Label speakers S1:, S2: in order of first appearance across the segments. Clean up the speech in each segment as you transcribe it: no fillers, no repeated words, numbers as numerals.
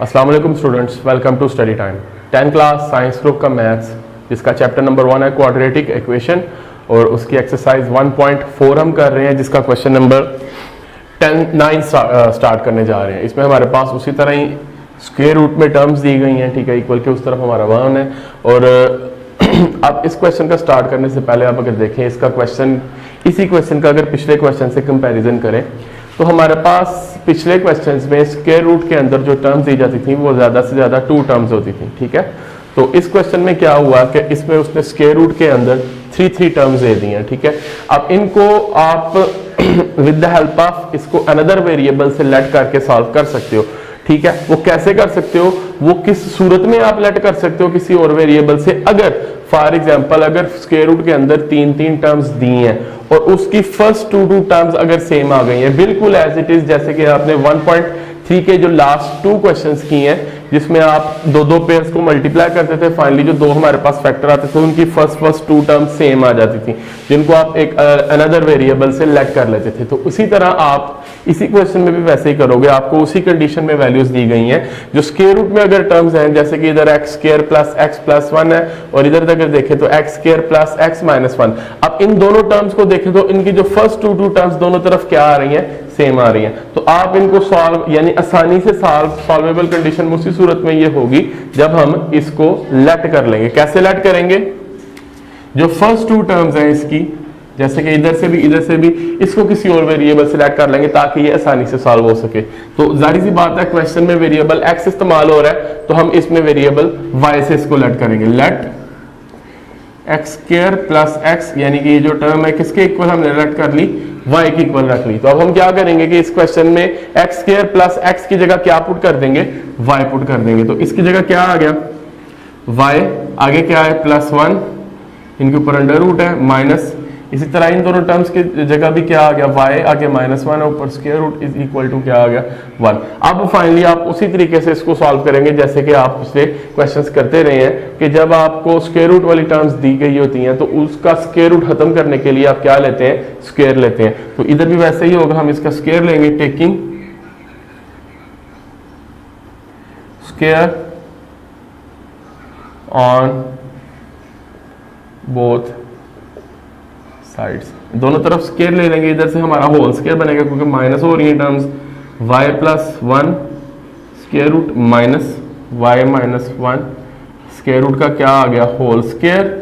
S1: अस्सलाम वालेकुम students, welcome to study time. 10th class science group का मैथ्स जिसका चैप्टर नंबर 1 है क्वाड्रेटिक इक्वेशन और उसकी एक्सरसाइज 1.4 हम कर रहे हैं, जिसका क्वेश्चन नंबर 9 स्टार्ट करने जा रहे हैं। इसमें हमारे पास उसी तरह ही स्क्वायर रूट में टर्म्स दी गई हैं, ठीक है, इक्वल के उस तरफ हमारा 1 है। और अब इस क्वेश्चन का स्टार्ट करने से पहले आप अगर देखें इसका क्वेश्चन, इसी क्वेश्चन का अगर पिछले क्वेश्चन से कंपैरिजन करें तो हमारे पास पिछले क्वेश्चंस में स्क्वायर रूट के अंदर जो टर्म्स दी जाती थी वो ज्यादा से ज्यादा 2 टर्म्स होती थी, ठीक है। तो इस क्वेश्चन में क्या हुआ कि इसमें उसने स्क्वायर रूट के अंदर 3 टर्म्स दे दी हैं, ठीक है। अब इनको आप विद द हेल्प ऑफ इसको अनदर वेरिएबल से लेट करके सॉल्व कर सकते हो, ठीक है। वो कैसे कर सकते हो, वो किस सूरत में आप लेट कर सकते हो किसी और वेरिएबल से, अगर फॉर एग्जांपल अगर स्क्वायर रूट के अंदर 3 टर्म्स दी हैं और उसकी फर्स्ट 2 टर्म्स अगर सेम आ गई हैं, बिल्कुल एज इट इज, जैसे कि आपने 1.3 के जो लास्ट 2 क्वेश्चंस किए हैं जिसमें आप दो पेयर्स को मल्टीप्लाई करते थे, फाइनली जो 2 हमारे पास फैक्टर आते थे उनकी फर्स्ट 2 टर्म्स सेम आ जाती थी, जिनको आप एक अनदर वेरिएबल से लेट कर लेते थे। तो उसी तरह आप इसी क्वेश्चन में भी वैसे ही करोगे, आपको उसी कंडीशन में वैल्यूज दी गई हैं। जो स्क्वायर रूट में अगर टर्म्स हैं, जैसे कि इधर x square plus x plus 1 है और इधर अगर देखें तो x square plus x minus 1। अब इन दोनों टर्म्स को देखें तो इनकी जो फर्स्ट 2 टर्म्स दोनों तरफ क्या आ रही हैं, सेम आ रही हैं। तो आप इनको सॉल्व यानी आसानी से सॉल्वेबल कंडीशन उसी सूरत में ये होगी जब हम इसको लेट कर लेंगे। कैसे लेट करेंगे, जो फर्स्ट 2 टर्म्स हैं इसकी, जैसे कि इधर से भी इसको किसी और वेरिएबल से लेट कर लेंगे ताकि ये आसानी से सॉल्व हो सके। तो जाहिर सी बात है क्वेश्चन में वेरिएबल एक्स इस्तेमाल हो रहा है तो हम इसमें वेरिएबल वाई से इसको लेट करेंगे। Let x square plus x, यानी कि ये जो टर्म है किसके इक्वल हमने लेट कर ली, y की इक्वल रख ली। तो अब हम क्या करेंगे कि इस क्वेश्चन में एक्स स्क्वायर प्लस एक्स की जगह क्या पुट कर देंगे, y पुट कर देंगे। तो इसकी जगह क्या आ गया, y, आगे क्या है +1, इनके ऊपर अंडर रूट है, माइनस, इसी तरह इन दोनों टर्म्स की जगह भी क्या आ गया, y, आगे -1 है, ऊपर square root is equal to क्या आ गया 1। अब फाइनली आप उसी तरीके से इसको सॉल्व करेंगे जैसे कि आप पिछले क्वेश्चंस करते रहे हैं कि जब आपको स्क्वायर रूट वाली टर्म्स दी गई होती हैं तो उसका स्क्वायर रूट खत्म करने के लिए आप क्या लेते हैं, स्क्वायर लेते हैं। तो इधर भी वैसे ही होगा, हम इसका स्क्वायर लेंगे, taking square on both sides, दोनों तरफ स्क्वायर ले लेंगे। इधर से हमारा होल स्क्वायर बनेगा क्योंकि माइनस हो रही है terms, y + 1 square root minus y - 1 square root का क्या आ गया, होल स्क्वायर,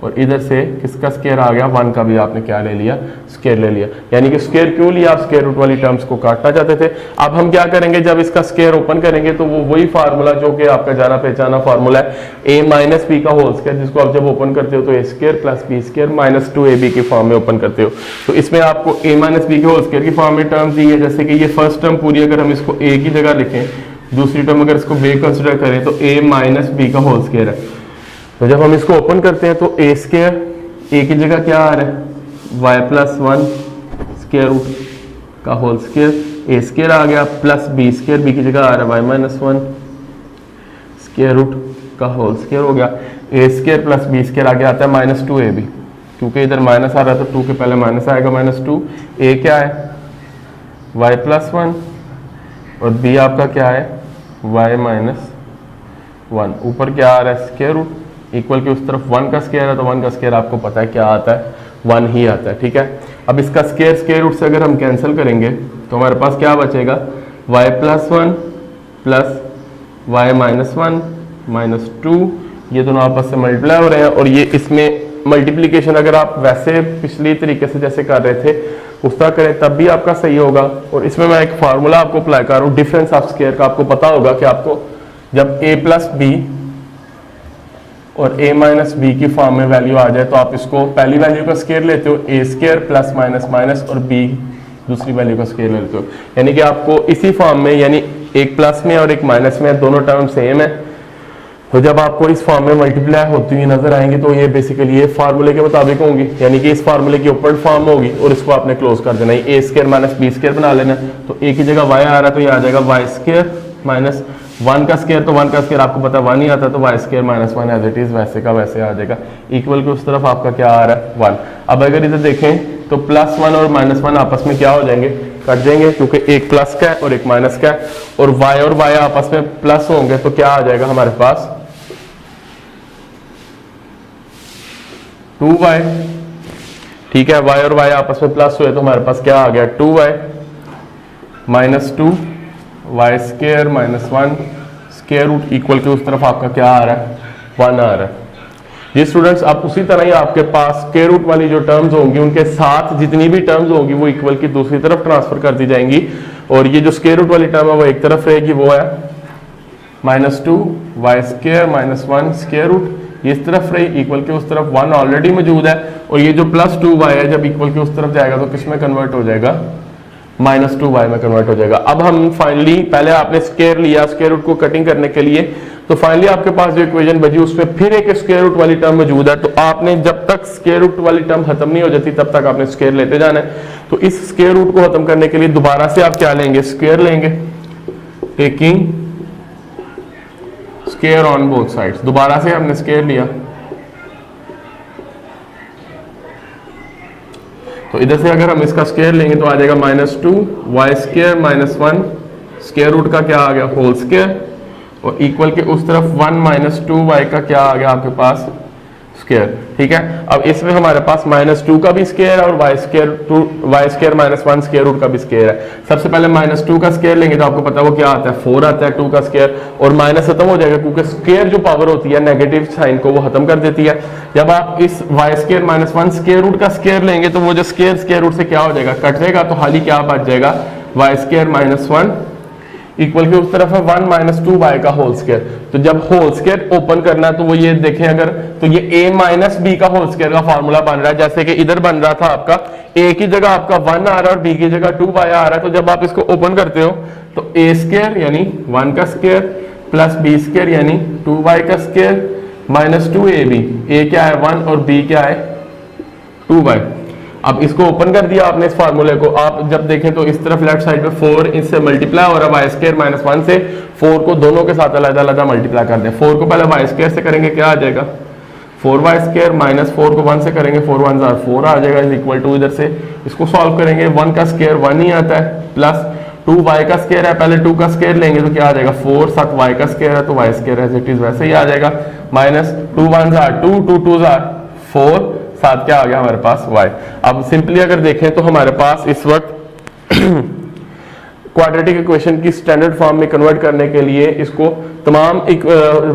S1: और इधर से किसका स्क्वायर आ गया, 1 का भी आपने क्या ले लिया, स्क्वायर ले लिया। यानी कि स्क्वायर क्यों लिया, आप स्क्वायर रूट वाली टर्म्स को काटना चाहते थे। अब हम क्या करेंगे, जब इसका स्क्वायर ओपन करेंगे तो वो वही फार्मूला जो कि आपका जाना पहचाना फार्मूला है a - b का होल स्क्वायर, जिसको आप जब ओपन करते हो तो a square plus b square minus 2ab के फॉर्म में ओपन करते हो। तो इसमें आपको a - b के होल स्क्वायर की फॉर्म में टर्म्स दी है, जैसे कि ये फर्स्ट टर्म पूरी अगर हम इसको a की जगह लिखें, दूसरी टर्म अगर इसको b कंसिडर करें तो a - b का होल स्क्वायर है। तो जब हम इसको ओपन करते हैं तो a स्क्वायर, a की जगह क्या आ रहा है, y + 1 स्क्वायर रूट का होल स्क्वायर, a स्क्वायर आ गया प्लस b स्क्वायर, b की जगह आ रहा है y - 1 स्क्वायर रूट का होल स्क्वायर हो गया। a square plus b square आगे आता है -2ab, क्योंकि इधर माइनस आ रहा है तो 2 के पहले माइनस आएगा -2। a क्या है, y + 1 और b आपका क्या है, y - 1, ऊपर क्या आ रहा है, स्क्वायर रूट, इक्वल के उस तरफ 1 का स्क्वायर है तो 1 का स्क्वायर आपको पता है क्या आता है, 1 ही आता है, ठीक है। अब इसका स्क्वायर रूट से अगर हम कैंसिल करेंगे तो हमारे पास क्या बचेगा, y + 1 प्लस y - 1 -2, ये दोनों आपस से मल्टीप्लाई हो रहे हैं। और ये इसमें मल्टीप्लीकेशन अगर आप वैसे पिछली तरीके से जैसे कर रहे थे उस तरह करें तब भी आपका सही होगा। और इसमें मैं एक फार्मूला आपको अप्लाई कर रहा हूँ डिफरेंस ऑफ स्क्वायर का। आपको पता होगा कि आपको जब a + b और a - b की फॉर्म में वैल्यू आ जाए तो आप इसको पहली वैल्यू का स्क्वायर लेते हो, a square plus minus minus, और b दूसरी वैल्यू का स्क्वायर लेते हो, यानी कि आपको इसी फॉर्म में, यानी एक प्लस में और एक माइनस में, दोनों टर्म सेम है। तो जब आपको इस फॉर्म में मल्टीप्लाई होती हुई नजर आएंगी तो ये बेसिकली ये फार्मूले के मुताबिक होंगी, यानी कि इस फार्मूले की ओपन फॉर्म होगी और इसको आपने क्लोज कर देना है, a स्क्वायर - b स्क्वायर बना लेना। तो a की जगह y आ रहा है तो ये आ जाएगा y स्क्वायर माइनस 1 का स्क्वायर, तो 1 का स्क्वायर आपको पता है 1 ही आता है, तो y square - 1 as it is वैसे का वैसे आ जाएगा, इक्वल के उस तरफ आपका क्या आ रहा है, 1। अब अगर इधर देखें तो +1 और -1 आपस में क्या हो जाएंगे, कट जाएंगे क्योंकि एक प्लस का है और एक माइनस का है, और y आपस में प्लस होंगे तो क्या आ जाएगा हमारे पास 2y। ठीक है, y और y आपस में प्लस हुए तो हमारे पास क्या आ गया 2y minus 2 y square minus 1 square root equal के उस तरफ आपका क्या आ रहा है 1 आ रहा है। जी स्टूडेंट्स, अब उसी तरह ही आपके पास स्क्वायर रूट वाली जो टर्म्स होंगी उनके साथ जितनी भी टर्म्स होंगी वो इक्वल की दूसरी तरफ ट्रांसफर कर दी जाएंगी, और ये जो स्क्वायर रूट वाली टर्म है वो एक तरफ रहेगी, वो है minus 2 y square minus 1 square root, ये इस तरफ रही, इक्वल के उस तरफ 1 ऑलरेडी मौजूद है, और ये जो प्लस 2y है जब इक्वल के उस तरफ जाएगा तो किस में कन्वर्ट हो जाएगा माइनस 2y में कन्वर्ट हो जाएगा। अब हम फाइनली, पहले आपने स्क्वायर लिया स्क्वायर रूट को कटिंग करने के लिए, तो फाइनली आपके पास जो इक्वेशन बची उसमें फिर एक स्क्वायर रूट वाली टर्म मौजूद है, तो आपने जब तक स्क्वायर रूट वाली टर्म खत्म नहीं हो जाती तब तक आपने स्क्वायर लेते जाना है। तो इस स्क्वायर रूट को खत्म करने के लिए दोबारा से आप क्या लेंगे स्क्वायर लेंगे, taking square on both sides, दोबारा से हमने स्क्वायर लिया, तो इधर से अगर हम इसका स्क्वायर लेंगे तो आ जाएगा minus 2 y square minus 1 square root का क्या आ गया होल स्क्वायर, और इक्वल के उस तरफ 1 माइनस 2y का क्या आ गया आपके पास स्क्वायर। ठीक है, अब इसमें हमारे पास माइनस 2 का भी स्क्वायर है और y square minus 1 square root का भी स्क्वायर है। सबसे पहले माइनस 2 का स्क्वायर लेंगे तो आपको पता है वो क्या आता है 4 आता है 2 का स्क्वायर, और माइनस खत्म हो जाएगा क्योंकि स्क्वायर जो पावर होती है नेगेटिव साइन को वो खत्म कर देती है। जब आप इस y square minus 1 square root का स्क्वायर लेंगे तो वो जो स्क्वायर रूट से क्या हो जाएगा कट जाएगा, तो खाली क्या बच जाएगा वाई स्क्वायर माइनस 1 इक्वल के उस तरफ है 1 माइनस 2y का होल स्क्वायर। तो जब होल स्क्वायर ओपन करना है तो वो ये देखें अगर, तो ये a माइनस बी का होल स्क्वायर का फॉर्मूला बन रहा है, जैसे कि इधर बन रहा था आपका a की जगह आपका 1 आ रहा है और b की जगह 2y आ रहा है। तो जब आप इसको ओपन करते हो तो a स्क्वायर यानी 1 का स्क्वायर प्लस b स्क्वायर यानी 2y का स्क्वायर माइनस 2ab, a क्या है 1 और b क्या है 2y। अब इसको ओपन कर दिया आपने इस फार्मूले को, आप जब देखें तो इस तरफ लेफ्ट साइड पे 4 इससे मल्टीप्लाई हो रहा है वाई स्क्वायर माइनस 1 से, 4 को दोनों के साथ अलग अलग मल्टीप्लाई कर दें। 4 को पहले वाई स्क्वायर से करेंगे क्या आ जाएगा 4y स्क्वायर माइनस 4 को 1 से करेंगे 4 1 4 आ जाएगा इक्वल टू, इधर से इसको सॉल्व करेंगे 1 का स्क्वायर 1 ही आता है प्लस 2y का स्क्वायर है, पहले 2 का स्क्वायर लेंगे तो क्या आ जाएगा 4 साथ y का स्क्वायर है तो y square as it is वैसे ही आ जाएगा माइनस 2 1 2 2 2 4 साथ क्या आ गया हमारे पास y। अब सिंपली अगर देखें तो हमारे पास इस वक्त क्वाड्रेटिक इक्वेशन की स्टैंडर्ड फॉर्म में कन्वर्ट करने के लिए इसको तमाम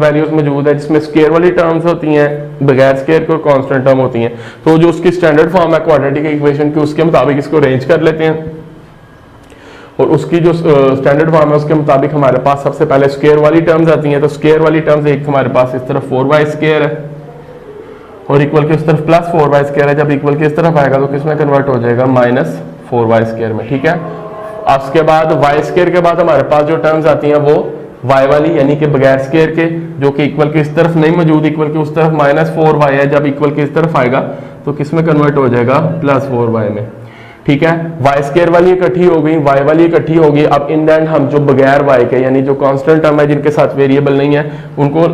S1: वैल्यूज मौजूद है जिसमें स्क्वायर वाली टर्म्स होती हैं, बगैर स्क्वायर के और कांस्टेंट टर्म होती हैं। तो जो उसकी स्टैंडर्ड फॉर्म है क्वाड्रेटिक इक्वेशन की उसके मुताबिक इसको अरेंज कर लेते हैं, और उसकी जो स्टैंडर्ड फॉर्म है उसके मुताबिक हमारे पास सबसे पहले स्क्वायर वाली टर्म्स आती हैं। तो स्क्वायर वाली टर्म्स एक हमारे पास इस तरफ 4y स्क्वायर है और इक्वल के उस तरफ प्लस 4y स्क्वायर है, जब इक्वल के इस तरफ आएगा तो किसमें कन्वर्ट हो जाएगा माइनस 4y स्क्वायर में। ठीक है, अब उसके बाद y स्क्वायर के बाद हमारे पास जो टर्म्स आती हैं वो y वाली यानी कि बगैर स्क्वायर के, जो कि इक्वल के इस तरफ नहीं मौजूद, इक्वल के उस तरफ माइनस 4y है, जब इक्वल के इस तरफ आएगा तो किसमें कन्वर्ट हो जाएगा प्लस 4y में। ठीक है, वाई स्क्वायर वाली इकट्ठी हो गई, वाई वाली इकट्ठी होगी। अब इन द एंड हम जो बगैर वाई के यानी जो कांस्टेंट टर्म है जिनके साथ वेरिएबल नहीं है उनको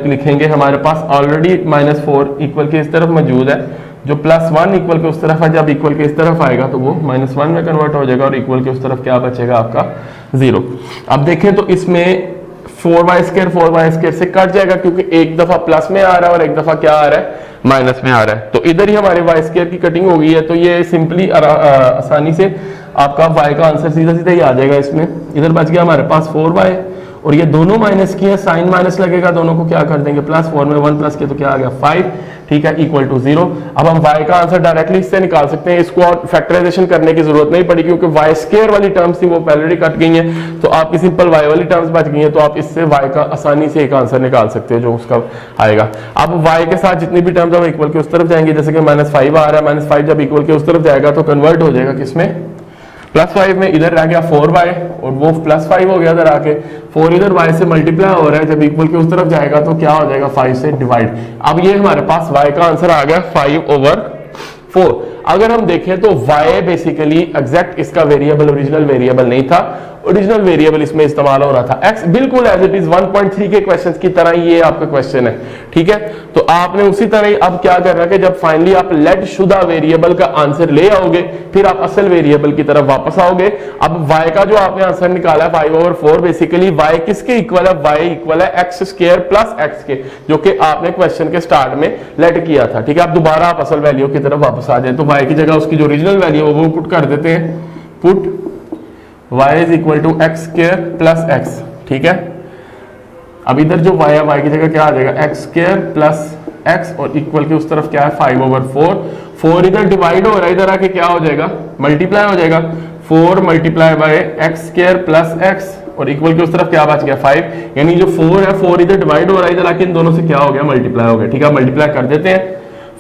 S1: लिखेंगे। हमारे पास ऑलरेडी माइनस 4 इक्वल के इस तरफ मौजूद है, जो प्लस 1 इक्वल के उस तरफ है, जब इक्वल के इस तरफ आएगा तो वो माइनस 1 में कन्वर्ट हो जाएगा और इक्वल के उस तरफ क्या बचेगा आपका 0। अब देखें तो इसमें 4y स्क्वायर से कट जाएगा क्योंकि एक दफा प्लस में आ रहा है और एक दफा क्या आ रहा है माइनस में आ रहा है। तो इधर ही हमारे y स्क्वायर की कटिंग हो गई है, तो ये सिंपली आसानी से आपका y का आंसर सीधा सीधा ही आ जाएगा। इसमें इधर बच गया हमारे पास 4y और ये दोनों माइनस की है, साइन माइनस लगेगा, दोनों को क्या कर देंगे प्लस, 4 में 1 प्लस किया तो क्या आ गया 5। ठीक है, इक्वल टू 0। अब हम y का आंसर डायरेक्टली इससे निकाल सकते हैं, इसको और फैक्टराइजेशन करने की जरूरत नहीं पड़ी क्योंकि y स्क्वायर वाली टर्म्स थी वो पहले कट गई हैं, तो आपकी सिंपल y वाली टर्म्स बच गई हैं, तो आप इससे y का आसानी से एक आंसर निकाल सकते हो जो उसका आएगा। अब y के साथ जितनी भी टर्म्स है इक्वल के उस तरफ जाएंगे, जैसे कि -5 आ रहा है, -5 जब इक्वल के उस तरफ जाएगा तो कन्वर्ट हो जाएगा किसमें +5 में। इधर रह गया 4y और वो +5 हो गया, इधर आके 4 इधर y से मल्टीप्लाई हो रहा है, जब इक्वल के उस तरफ जाएगा तो क्या हो जाएगा 5 से डिवाइड। अब ये हमारे पास y का आंसर आ गया 5/4। अगर हम देखें तो y बेसिकली एग्जैक्ट इसका वेरिएबल ओरिजिनल वेरिएबल नहीं था, ओरिजिनल वेरिएबल इसमें इस्तेमाल हो रहा था x, बिल्कुल एज इट इज 1.3 के क्वेश्चंस की तरह ही ये आपका क्वेश्चन है, ठीक है। तो आपने उसी तरह ही अब क्या करना है कि जब फाइनली आप लेट शुदा वेरिएबल का आंसर ले आओगे, फिर आप असल वेरिएबल की तरफ वापस आओगे। अब y का जो आपने आंसर निकाला है 5/4, बेसिकली y किसके इक्वल है, y इक्वल है एक्स स्क्वायर प्लस एक्स के, जो कि आपने क्वेश्चन के स्टार्ट में लेट किया था, ठीक है। अब दोबारा आप असल वैल्यू की तरफ वापस आ जाए तो y की जगह उसकी जो ओरिजिनल वैल्यू है वो पुट कर देते हैं, put y is equal to x square plus x, ठीक है। अब इधर जो y है, y की जगह क्या आ जाएगा, एक्स स्क्वायर प्लस एक्स, और इक्वल के उस तरफ क्या है 5/4, 4 इधर डिवाइड हो रहा है, इधर आके क्या हो जाएगा, मल्टीप्लाई हो जाएगा, 4 multiply by x square plus x, और इक्वल के उस तरफ क्या बच गया 5, यानी जो 4 है 4 इधर डिवाइड हो रहा है, इधर आके इन दोनों से क्या हो गया, मल्टीप्लाई हो गया, ठीक है। मल्टीप्लाई कर देते हैं,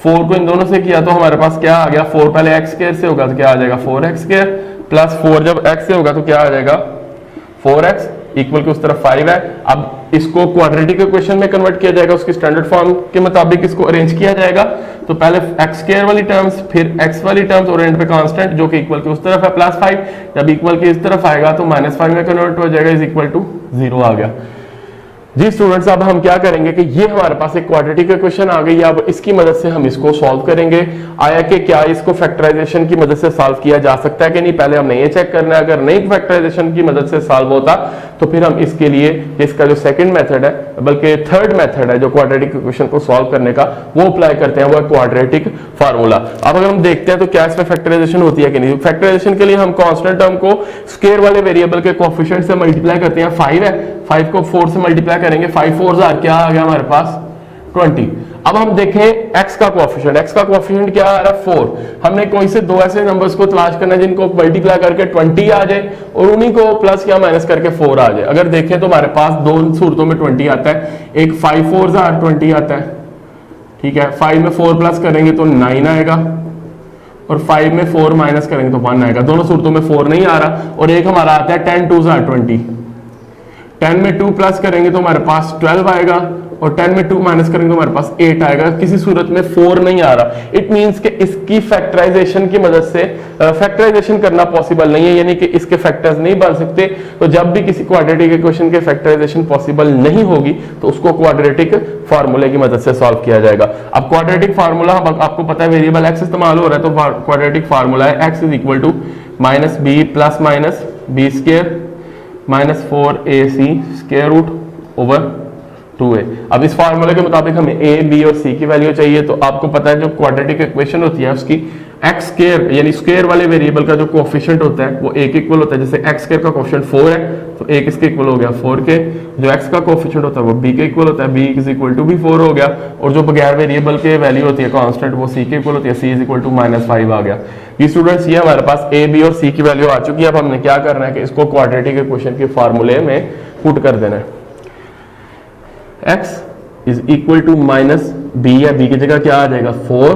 S1: 4 को इन दोनों से किया तो हमारे पास क्या आ गया, 4 पहले एक्स स्क्वायर से होगा तो क्या आ जाएगा 4x स्क्वायर, प्लस 4 जब x से होगा तो क्या आ जाएगा 4x, इक्वल के उस तरफ 5 है। अब इसको क्वाड्रेटिक इक्वेशन में कन्वर्ट किया जाएगा, उसकी स्टैंडर्ड फॉर्म के मुताबिक इसको अरेंज किया जाएगा। तो पहले एक्स स्क्वायर वाली टर्म्स, फिर x वाली टर्म्स, और एंड पे कांस्टेंट जो कि इक्वल के उस तरफ है प्लस 5, जब इक्वल के इस तरफ आएगा तो -5 में कन्वर्ट हो जाएगा, इज इक्वल टू 0 आ गया। जी स्टूडेंट्स, अब हम क्या करेंगे कि ये हमारे पास एक क्वाड्रेटिक इक्वेशन आ गई है, अब इसकी मदद से हम इसको सॉल्व करेंगे। आया कि क्या इसको फैक्टराइजेशन की मदद से सॉल्व किया जा सकता है कि नहीं, पहले हमने ये चेक करना है। अगर नहीं फैक्टराइजेशन की मदद से सॉल्व होता तो फिर हम इसके लिए इसका जो सेकंड मेथड है, बल्कि थर्ड मेथड है जो क्वाड्रेटिक इक्वेशन को सॉल्व करने का, वो अप्लाई करते हैं, वो है क्वाड्रेटिक फार्मूला। अब अगर हम देखते हैं तो क्या इसमें फैक्टराइजेशन होती है कि नहीं। फैक्टराइजेशन के लिए हम कांस्टेंट टर्म को स्क्वायर वाले वेरिएबल के कोएफिशिएंट से मल्टीप्लाई करते हैं। 5 है, 5 को 4 से मल्टीप्लाई करेंगे, 5 4 क्या आ गया हमारे पास 20। अब हम देखें x का कोएफिशिएंट, x का कोएफिशिएंट क्या आ रहा है 4। हमने कोई से दो ऐसे नंबर्स को तलाश करना है जिनको मल्टीप्लाई करके 20 आ जाए और उन्हीं को प्लस या माइनस करके 4 आ जाए। अगर देखें तो हमारे पास दो सूरतों में 20 आता है, एक 5 4 20 आता है, ठीक है। 5 में 4 प्लस करेंगे तो 9 आएगा, और 5 में 4 माइनस करेंगे तो 1 आएगा। दोनों सूरतों में 4 नहीं आ रहा। और एक हमारा आता है 10 2 20, 10 में 2 प्लस करेंगे तो हमारे पास 12 आएगा, और 10 में 2 माइनस करेंगे तो हमारे पास 8 आएगा। किसी सूरत में 4 नहीं आ रहा। इट मींस कि इसकी फैक्टराइजेशन की मदद से फैक्टराइजेशन करना पॉसिबल नहीं है, यानी कि इसके फैक्टर्स नहीं बन सकते। तो जब भी किसी क्वाड्रेटिक इक्वेशन के फैक्टराइजेशन पॉसिबल नहीं होगी तो उसको क्वाड्रेटिक फार्मूले की मदद से सॉल्व किया जाएगा। अब क्वाड्रेटिक फार्मूला आपको पता है वेरिएबल एक्स इस्तेमाल हो रहा है, तो क्वाड्रेटिक फार्मूला है x is equal to minus b plus minus b square minus 4ac square root over 2a। अब इस फार्मूले के मुताबिक हमें a, b और c की वैल्यू चाहिए। तो आपको पता है जो क्वाड्रेटिक इक्वेशन होती है उसकी x स्क्वायर यानी स्क्वायर वाले वेरिएबल का जो कोएफिशिएंट होता है वो a के इक्वल होता है। जैसे x स्क्वायर का कोएफिशिएंट 4 है तो a किसके इक्वल हो गया 4 के। जो x का कोएफिशिएंट होता है वो b के इक्वल होता है, b इज इक्वल टू भी 4 हो गया। और जो बगैर वेरिएबल के वैल्यू होती है कांस्टेंट वो c के इक्वल होती है, c इज इक्वल टू -5 आ गया। ये स्टूडेंट्स ये हमारे पास a, b और c की वैल्यू आ चुकी है। अब हमने क्या करना है कि इसको क्वाड्रेटिक इक्वेशन के फार्मूले में पुट कर देना है। x is equal to minus b है, b की जगह क्या आ जाएगा 4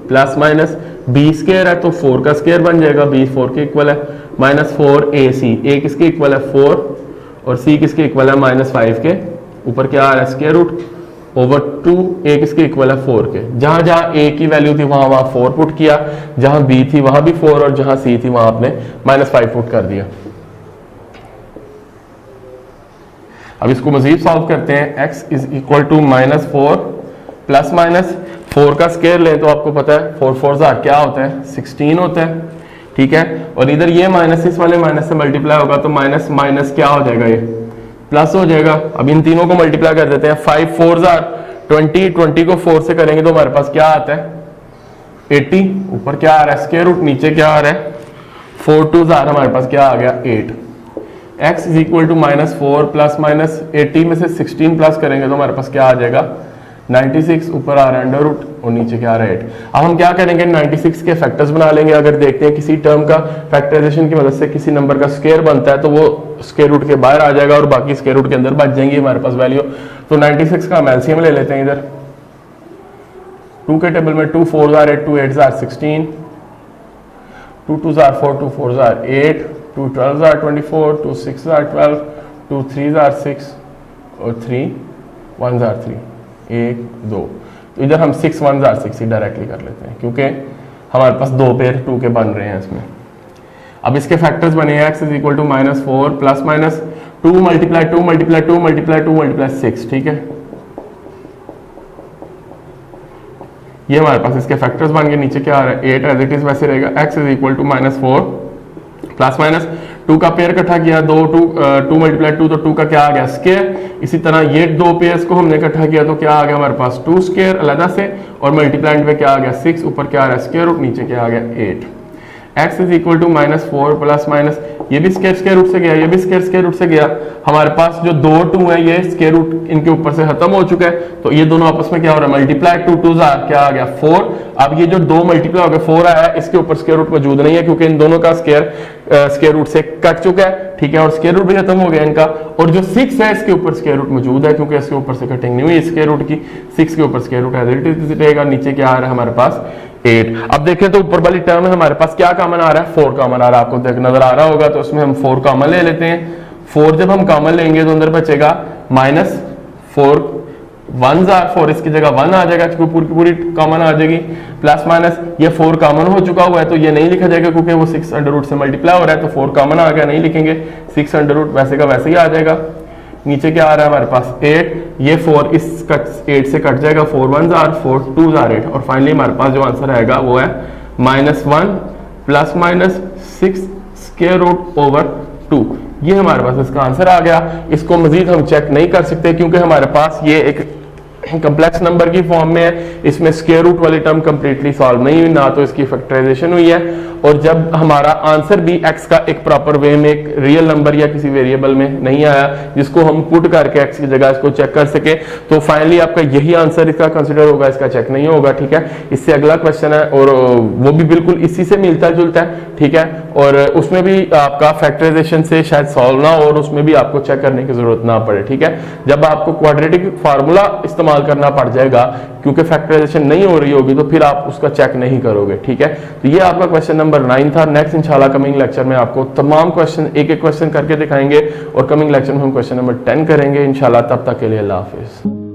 S1: प्लस माइनस b स्क्वायर है तो 4 का स्क्वायर बन जाएगा, b 4 के इक्वल है, माइनस 4ac, a किसके इक्वल है 4 और c किसके इक्वल है -5 के। ऊपर क्या आ रहा है स्क्वायर रूट ओवर 2, a किसके इक्वल है 4 के। जहां जहां a की वैल्यू थी वहां 4 पुट किया, जहां b थी वहां भी 4 और जहां c थी वहां आपने -5 पुट कर दिया। अब इसको मजीद सॉल्व करते हैं। x is equal to -4 plus minus 4 का स्क्वायर लें तो आपको पता है 4 4 क्या होता है 16 होता है, ठीक है। और इधर ये माइनस इस वाले माइनस से मल्टीप्लाई होगा तो माइनस माइनस क्या हो जाएगा, ये प्लस हो जाएगा। अब इन तीनों को मल्टीप्लाई कर देते हैं। 5 4 20, 20 को 4 से करेंगे तो हमारे पास क्या आता है 80। ऊपर क्या आ रहा है स्क्वायर रूट, नीचे क्या आ रहा है 4 2 हमारे पास क्या आ गया 8। x is equal to -4 plus minus 80 में से 16 प्लस करेंगे तो हमारे पास क्या आ जाएगा 96। ऊपर आ रहा है अंडर रूट और नीचे क्या आ रहा है 8। अब हम क्या करेंगे 96 के फैक्टर्स बना लेंगे। अगर देखते हैं किसी टर्म का फैक्टराइजेशन की मदद से किसी नंबर का स्क्वायर बनता है तो वो स्क्वायर रूट के बाहर आ जाएगा और बाकी स्क्वायर रूट के अंदर बच जाएंगी हमारे पास वैल्यू। तो 96 का हम एलसीएम ले लेते हैं। इधर 2 के टेबल में 2 4 8 2 8 16, 2 2 4 2 4 8, 2 12 24, 2 6 12, 2 3 6 और 3 1 3 1 2। तो इधर हम 6 1 6 ही डायरेक्टली कर लेते हैं क्योंकि हमारे पास दो पेयर 2 के बन रहे हैं इसमें। अब इसके फैक्टर्स बने हैं x is equal to -4 plus minus 2 multiply 2 multiply 2 multiply 2 multiply 6, ठीक है। ये हमारे पास इसके फैक्टर्स बन गए। नीचे क्या आ रहा है 8 एज इट इज वैसे रहेगा। x is equal to -4 plus minus 2 का पेयर इकट्ठा किया 2 मल्टीप्लाई 2 तो 2 का क्या आ गया स्क्वायर। इसी तरह ये दो पेयर्स को हमने इकट्ठा किया तो क्या आ गया हमारे पास 2 स्क्वायर अलग से, और मल्टीप्लाइड पे क्या आ गया 6, ऊपर क्या आ रहा है स्क्वायर रूट, नीचे क्या आ गया 8। x is equal to -4 plus minus ये भी स्क्वायर रूट से गया, ये भी स्क्वायर रूट से गया। हमारे पास जो दो 2 है ये स्क्वायर रूट इनके ऊपर से खत्म हो चुका है, तो ये दोनों आपस में क्या हो रहा है मल्टीप्लाई 2 2 क्या आ गया 4। अब ये जो 2 मल्टीप्लाई हो गया 4 आया है, इसके ऊपर स्क्वायर रूट मौजूद नहीं है क्योंकि इन दोनों का स्क्वायर रूट से कट चुका है, ठीक है, और स्क्वायर रूट भी खत्म हो गया इनका। और जो 6 है इसके ऊपर स्क्वायर रूट मौजूद है क्योंकि इसके ऊपर से कटिंग नहीं हुई स्क्वायर रूट की। 6 के ऊपर स्क्वायर रूट रहेगा, नीचे क्या आ रहा है हमारे पास 8। अब देखें तो ऊपर वाली टर्म में हमारे पास क्या कॉमन आ रहा है 4 कॉमन आ रहा है, आपको देख नजर आ रहा होगा, तो उसमें हम 4 कॉमन ले लेते हैं। 4 जब हम कॉमन लेंगे तो अंदर बचेगा -4 1 4, इसकी जगह 1 आ जाएगा क्योंकि पूरी की पूरी कॉमन आ जाएगी, प्लस माइनस ये 4 कॉमन हो चुका हुआ है तो ये नहीं लिखा जाएगा क्योंकि वो 6 अंडर रूट से मल्टीप्लाई हो रहा है, तो 4 कॉमन आ गया, नहीं लिखेंगे, 6 अंडर रूट वैसे का वैसे ही आ जाएगा। नीचे क्या आ रहा है हमारे पास 8, ये 4 इस 8 से कट जाएगा, 4 1 4 2 8, और फाइनली हमारे पास जो आंसर आएगा वो है -1 plus minus 6 square root over 2। ये हमारे पास इसका आंसर आ गया। इसको मजीद हम चेक नहीं कर सकते क्योंकि हमारे पास ये एक कम्प्लेक्स नंबर की फॉर्म में है, इसमें स्क्वायर रूट वाली टर्म कंप्लीटली सॉल्व नहीं हुई, ना तो इसकी फैक्टराइजेशन हुई है, और जब हमारा आंसर भी x का एक प्रॉपर वे में एक रियल नंबर या किसी वेरिएबल में नहीं आया जिसको हम पुट करके x की जगह इसको चेक कर सके, तो फाइनली आपका यही आंसर इसका कंसिडर होगा, इसका चेक नहीं होगा, ठीक है। इससे अगला क्वेश्चन है और वो भी बिल्कुल इसी से मिलता जुलता है, ठीक है, और उसमें भी आपका फैक्टराइजेशन से शायद सॉल्व ना हो और उसमें भी आपको चेक करने की जरूरत ना पड़े, ठीक है। जब आपको क्वाड्रेटिक फार्मूला इस्तेमाल करना पड़ जाएगा क्योंकि फैक्टराइजेशन नहीं हो रही होगी तो फिर आप उसका चेक नहीं करोगे, ठीक है। तो ये आपका क्वेश्चन नंबर 9 था। नेक्स्ट इंशाल्लाह कमिंग लेक्चर में आपको तमाम क्वेश्चन एक एक क्वेश्चन करके दिखाएंगे और कमिंग लेक्चर में हम क्वेश्चन नंबर 10 करेंगे इंशाल्लाह। तब तक के लिए अल्लाह हाफिज।